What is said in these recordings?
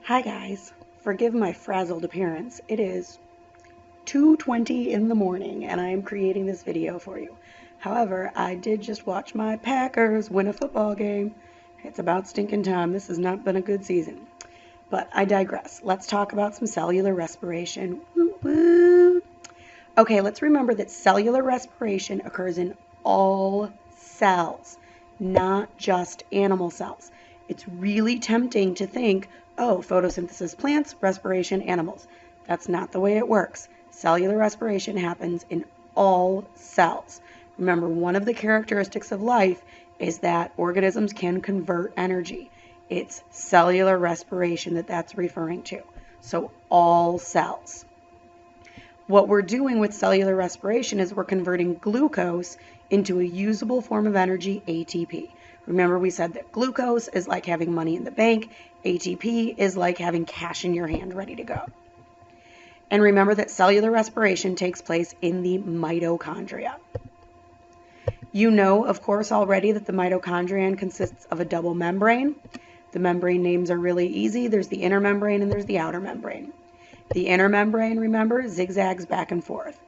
Hi guys, forgive my frazzled appearance. It is 2:20 in the morning and I am creating this video for you. However, I did just watch my Packers win a football game. It's about stinking time. This has not been a good season. But I digress. Let's talk about some cellular respiration. Woo woo. Okay, let's remember that cellular respiration occurs in all cells, not just animal cells. It's really tempting to think, oh, photosynthesis plants, respiration animals. That's not the way it works. Cellular respiration happens in all cells. Remember, one of the characteristics of life is that organisms can convert energy. It's cellular respiration that's referring to. So all cells. What we're doing with cellular respiration is we're converting glucose into a usable form of energy, ATP. Remember, we said that glucose is like having money in the bank. ATP is like having cash in your hand ready to go. And remember that cellular respiration takes place in the mitochondria. You know, of course, already that the mitochondrion consists of a double membrane. The membrane names are really easy. There's the inner membrane and there's the outer membrane. The inner membrane, remember, zigzags back and forth.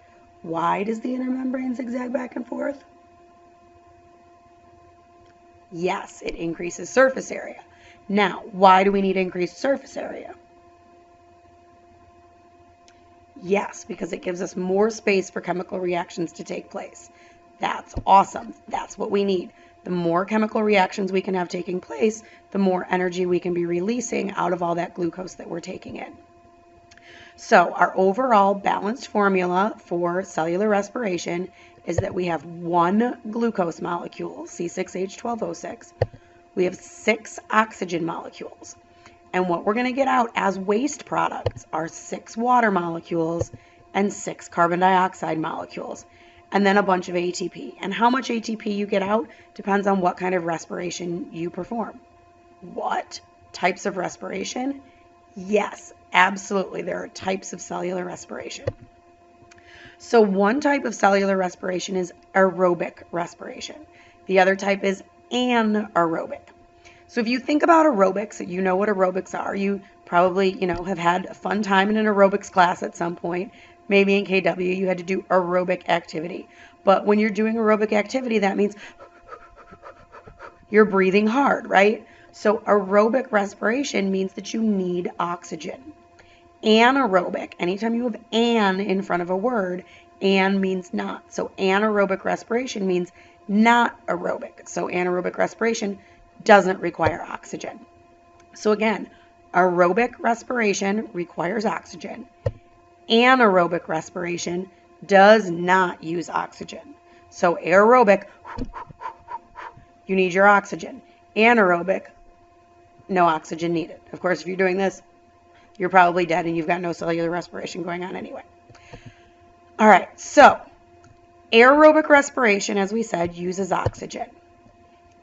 Why does the inner membrane zigzag back and forth? Yes, it increases surface area. Now, why do we need increased surface area? Yes, because it gives us more space for chemical reactions to take place. That's awesome. That's what we need. The more chemical reactions we can have taking place, the more energy we can be releasing out of all that glucose that we're taking in. So our overall balanced formula for cellular respiration is that we have one glucose molecule, C6H12O6. We have 6 oxygen molecules. And what we're going to get out as waste products are 6 water molecules and 6 carbon dioxide molecules, and then a bunch of ATP. And how much ATP you get out depends on what kind of respiration you perform. What types of respiration? Yes, absolutely. There are types of cellular respiration. So one type of cellular respiration is aerobic respiration. The other type is anaerobic. So if you think about aerobics, you know what aerobics are. You probably, have had a fun time in an aerobics class at some point. Maybe in KW you had to do aerobic activity. But when you're doing aerobic activity, that means you're breathing hard, right? So aerobic respiration means that you need oxygen. Anaerobic, anytime you have an in front of a word, an means not. So anaerobic respiration means not aerobic. So anaerobic respiration doesn't require oxygen. So again, aerobic respiration requires oxygen. Anaerobic respiration does not use oxygen. So aerobic, you need your oxygen. Anaerobic, no oxygen needed. Of course, if you're doing this, you're probably dead and you've got no cellular respiration going on anyway. All right, so aerobic respiration, as we said, uses oxygen.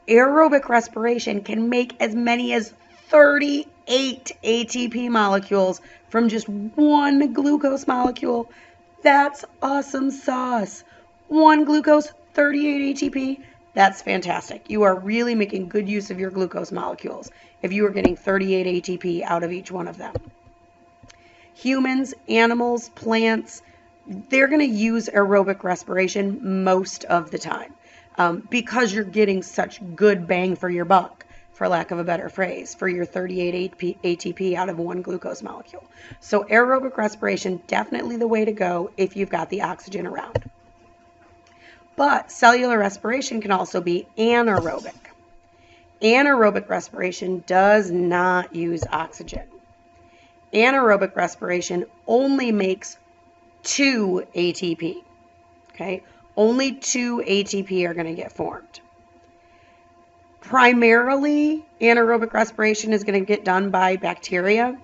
Aerobic respiration can make as many as 38 ATP molecules from just one glucose molecule. That's awesome sauce. One glucose, 38 ATP. That's fantastic. You are really making good use of your glucose molecules if you are getting 38 ATP out of each one of them. Humans, animals, plants, they're going to use aerobic respiration most of the time because you're getting such good bang for your buck, for lack of a better phrase, for your 38 ATP out of one glucose molecule. So aerobic respiration, definitely the way to go if you've got the oxygen around. But cellular respiration can also be anaerobic. Anaerobic respiration does not use oxygen. Anaerobic respiration only makes 2 ATP. Okay? Only 2 ATP are going to get formed. Primarily, anaerobic respiration is going to get done by bacteria,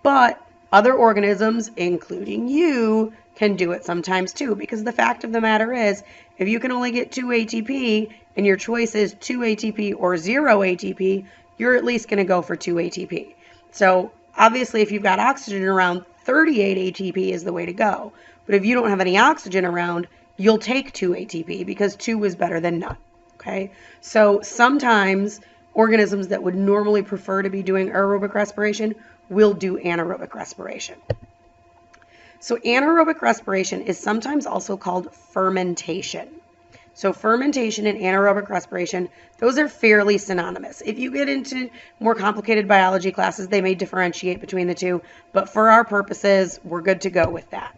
but other organisms, including you, can do it sometimes too, because the fact of the matter is, if you can only get 2 ATP and your choice is 2 ATP or 0 ATP, you're at least going to go for 2 ATP. So obviously, if you've got oxygen around, 38 ATP is the way to go. But if you don't have any oxygen around, you'll take 2 ATP because 2 is better than none. Okay? So sometimes organisms that would normally prefer to be doing aerobic respiration we'll do anaerobic respiration. So anaerobic respiration is sometimes also called fermentation. So fermentation and anaerobic respiration, those are fairly synonymous. If you get into more complicated biology classes, they may differentiate between the two, but for our purposes, we're good to go with that.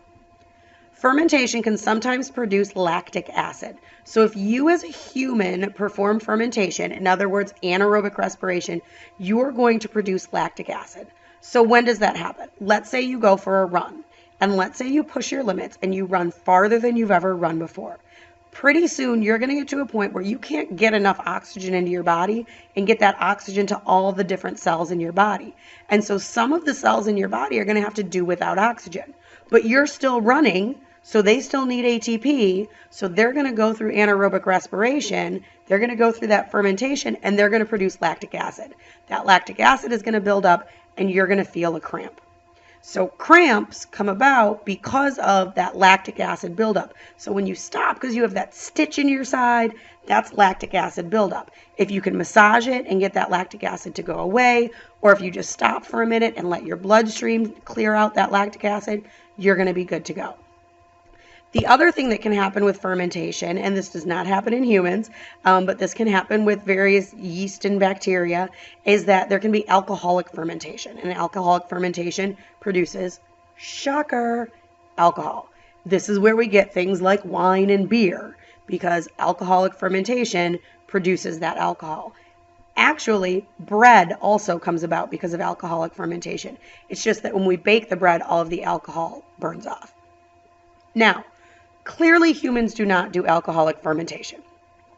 Fermentation can sometimes produce lactic acid. So if you as a human perform fermentation, in other words, anaerobic respiration, you're going to produce lactic acid. So when does that happen? Let's say you go for a run, and let's say you push your limits and you run farther than you've ever run before. Pretty soon you're going to get to a point where you can't get enough oxygen into your body and get that oxygen to all the different cells in your body. And so some of the cells in your body are going to have to do without oxygen. But you're still running, so they still need ATP, so they're going to go through anaerobic respiration, they're going to go through that fermentation, and they're going to produce lactic acid. That lactic acid is going to build up, and you're going to feel a cramp. So cramps come about because of that lactic acid buildup. So when you stop because you have that stitch in your side, that's lactic acid buildup. If you can massage it and get that lactic acid to go away, or if you just stop for a minute and let your bloodstream clear out that lactic acid, you're going to be good to go. The other thing that can happen with fermentation, and this does not happen in humans, but this can happen with various yeast and bacteria, is that there can be alcoholic fermentation. And alcoholic fermentation produces, shocker, alcohol. This is where we get things like wine and beer, because alcoholic fermentation produces that alcohol. Actually, bread also comes about because of alcoholic fermentation. It's just that when we bake the bread, all of the alcohol burns off. Now, clearly humans do not do alcoholic fermentation.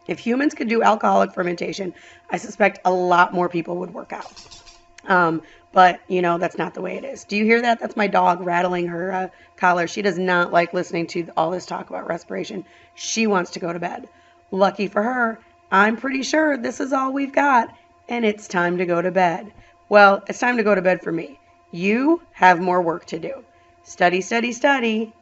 If humans could do alcoholic fermentation, I suspect a lot more people would work out. But, you know, that's not the way it is. Do you hear that? That's my dog rattling her collar. She does not like listening to all this talk about respiration. She wants to go to bed. Lucky for her, I'm pretty sure this is all we've got, and it's time to go to bed. Well, it's time to go to bed for me. You have more work to do. Study, study, study.